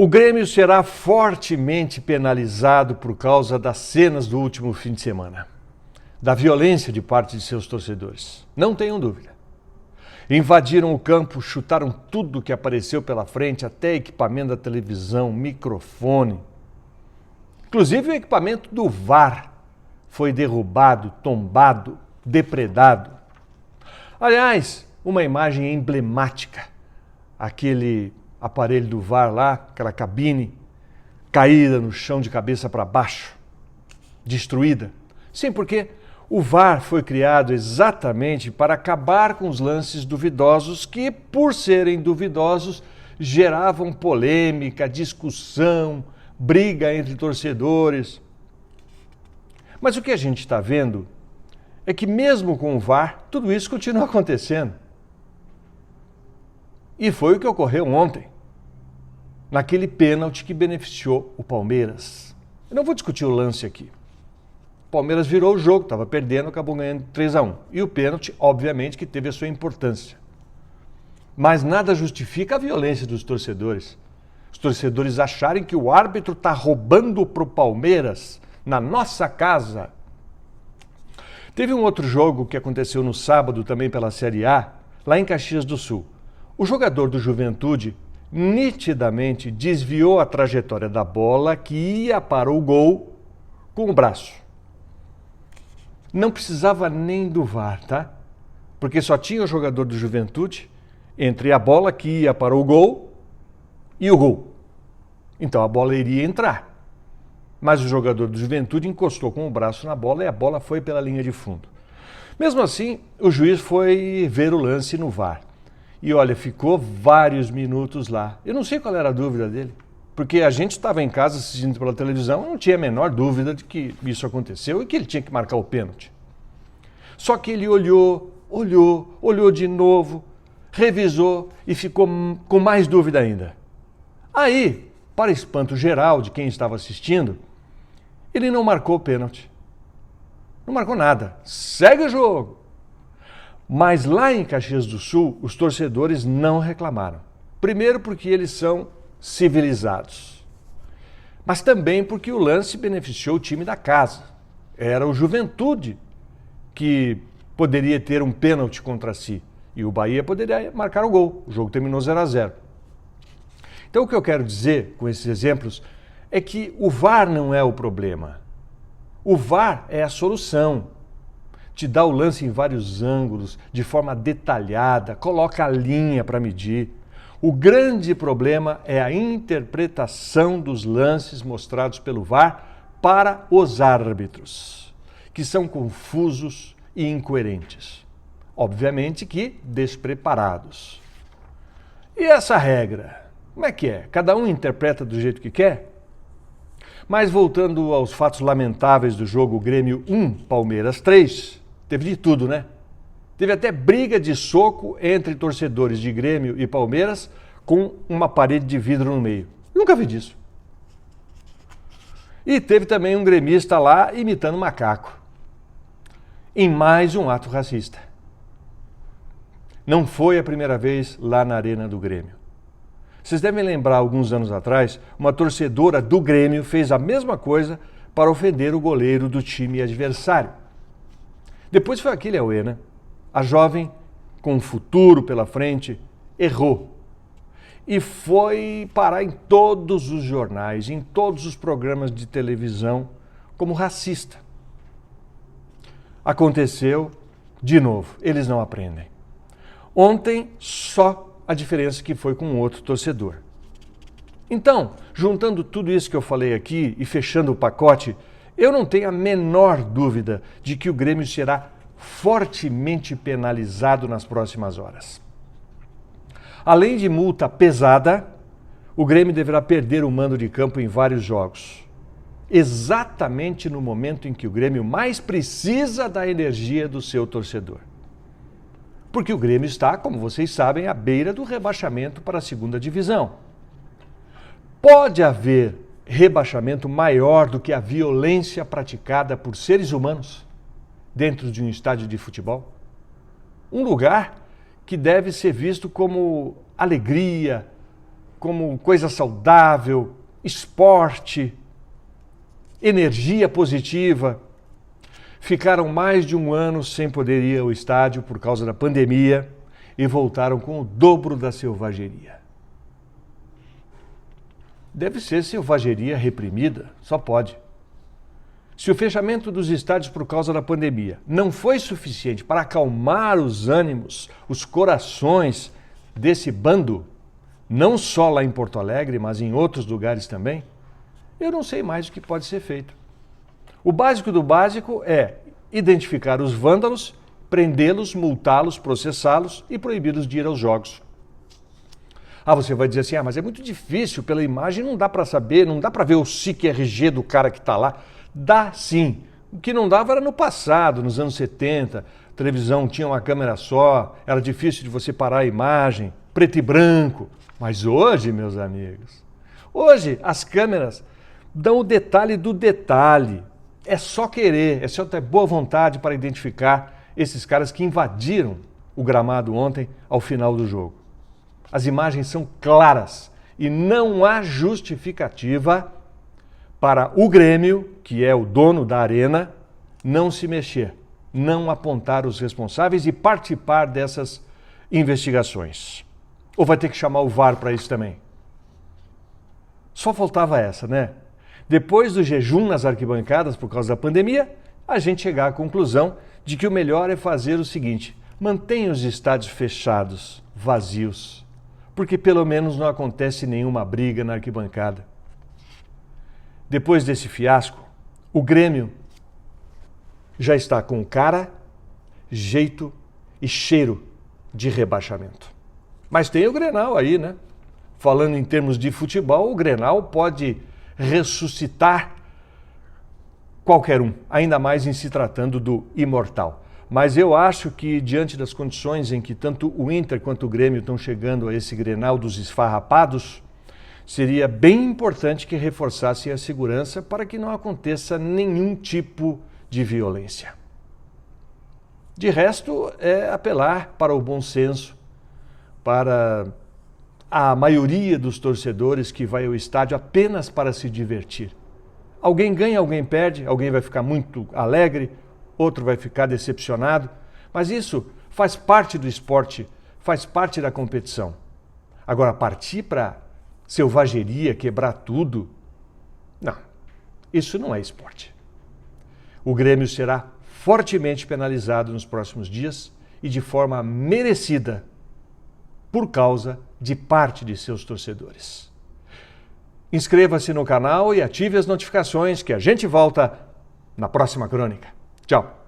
O Grêmio será fortemente penalizado por causa das cenas do último fim de semana, da violência de parte de seus torcedores. Não tenham dúvida. Invadiram o campo, chutaram tudo que apareceu pela frente, até equipamento da televisão, microfone. Inclusive o equipamento do VAR foi derrubado, tombado, depredado. Aliás, uma imagem emblemática, aquele aparelho do VAR lá, aquela cabine caída no chão de cabeça para baixo, destruída. Sim, porque o VAR foi criado exatamente para acabar com os lances duvidosos que, por serem duvidosos, geravam polêmica, discussão, briga entre torcedores. Mas o que a gente está vendo é que mesmo com o VAR, tudo isso continua acontecendo. E foi o que ocorreu ontem, naquele pênalti que beneficiou o Palmeiras. Eu não vou discutir o lance aqui. O Palmeiras virou o jogo, estava perdendo, acabou ganhando 3-1. E o pênalti, obviamente, que teve a sua importância. Mas nada justifica a violência dos torcedores. Os torcedores acharem que o árbitro está roubando para o Palmeiras, na nossa casa. Teve um outro jogo que aconteceu no sábado, também pela Série A, lá em Caxias do Sul. O jogador do Juventude nitidamente desviou a trajetória da bola que ia para o gol com o braço. Não precisava nem do VAR, tá? Porque só tinha o jogador do Juventude entre a bola que ia para o gol e o gol. Então a bola iria entrar. Mas o jogador do Juventude encostou com o braço na bola e a bola foi pela linha de fundo. Mesmo assim, o juiz foi ver o lance no VAR. E olha, ficou vários minutos lá. Eu não sei qual era a dúvida dele, porque a gente estava em casa assistindo pela televisão e não tinha a menor dúvida de que isso aconteceu e que ele tinha que marcar o pênalti. Só que ele olhou de novo, revisou e ficou com mais dúvida ainda. Aí, para espanto geral de quem estava assistindo, ele não marcou o pênalti. Não marcou nada. Segue o jogo. Mas lá em Caxias do Sul, os torcedores não reclamaram. Primeiro porque eles são civilizados. Mas também porque o lance beneficiou o time da casa. Era o Juventude que poderia ter um pênalti contra si. E o Bahia poderia marcar o gol. O jogo terminou 0-0. Então o que eu quero dizer com esses exemplos é que o VAR não é o problema. O VAR é a solução. Te dá o lance em vários ângulos, de forma detalhada, coloca a linha para medir. O grande problema é a interpretação dos lances mostrados pelo VAR para os árbitros, que são confusos e incoerentes. Obviamente que despreparados. E essa regra? Como é que é? Cada um interpreta do jeito que quer? Mas voltando aos fatos lamentáveis do jogo Grêmio 1, Palmeiras 3, teve de tudo, né? Teve até briga de soco entre torcedores de Grêmio e Palmeiras com uma parede de vidro no meio. Nunca vi disso. E teve também um gremista lá imitando um macaco. Em mais um ato racista. Não foi a primeira vez lá na Arena do Grêmio. Vocês devem lembrar, alguns anos atrás, uma torcedora do Grêmio fez a mesma coisa para ofender o goleiro do time adversário. Depois foi aquele auê, né? A jovem, com um futuro pela frente, errou. E foi parar em todos os jornais, em todos os programas de televisão, como racista. Aconteceu de novo, eles não aprendem. Ontem, só a diferença que foi com outro torcedor. Então, juntando tudo isso que eu falei aqui e fechando o pacote, eu não tenho a menor dúvida de que o Grêmio será fortemente penalizado nas próximas horas. Além de multa pesada, o Grêmio deverá perder o mando de campo em vários jogos. Exatamente no momento em que o Grêmio mais precisa da energia do seu torcedor. Porque o Grêmio está, como vocês sabem, à beira do rebaixamento para a segunda divisão. Pode haver rebaixamento maior do que a violência praticada por seres humanos dentro de um estádio de futebol? Um lugar que deve ser visto como alegria, como coisa saudável, esporte, energia positiva. Ficaram mais de um ano sem poder ir ao estádio por causa da pandemia e voltaram com o dobro da selvageria. Deve ser selvageria reprimida, só pode. Se o fechamento dos estádios por causa da pandemia não foi suficiente para acalmar os ânimos, os corações desse bando, não só lá em Porto Alegre, mas em outros lugares também, eu não sei mais o que pode ser feito. O básico do básico é identificar os vândalos, prendê-los, multá-los, processá-los e proibi-los de ir aos jogos. Ah, você vai dizer assim, mas é muito difícil, pela imagem não dá para saber, não dá para ver o SIC RG do cara que está lá. Dá sim. O que não dava era no passado, nos anos 70, a televisão tinha uma câmera só, era difícil de você parar a imagem, preto e branco. Mas hoje, meus amigos, hoje as câmeras dão o detalhe do detalhe. É só querer, é só ter boa vontade para identificar esses caras que invadiram o gramado ontem ao final do jogo. As imagens são claras e não há justificativa para o Grêmio, que é o dono da arena, não se mexer, não apontar os responsáveis e participar dessas investigações. Ou vai ter que chamar o VAR para isso também? Só faltava essa, né? Depois do jejum nas arquibancadas por causa da pandemia, a gente chegar à conclusão de que o melhor é fazer o seguinte: mantenha os estádios fechados, vazios, porque pelo menos não acontece nenhuma briga na arquibancada. Depois desse fiasco, o Grêmio já está com cara, jeito e cheiro de rebaixamento. Mas tem o Grenal aí, né? Falando em termos de futebol, o Grenal pode ressuscitar qualquer um, ainda mais em se tratando do imortal. Mas eu acho que, diante das condições em que tanto o Inter quanto o Grêmio estão chegando a esse Grenal dos esfarrapados, seria bem importante que reforçasse a segurança para que não aconteça nenhum tipo de violência. De resto, é apelar para o bom senso, para a maioria dos torcedores que vai ao estádio apenas para se divertir. Alguém ganha, alguém perde, alguém vai ficar muito alegre, outro vai ficar decepcionado, mas isso faz parte do esporte, faz parte da competição. Agora, partir para selvageria, quebrar tudo, não, isso não é esporte. O Grêmio será fortemente penalizado nos próximos dias e de forma merecida por causa de parte de seus torcedores. Inscreva-se no canal e ative as notificações que a gente volta na próxima crônica. Tchau!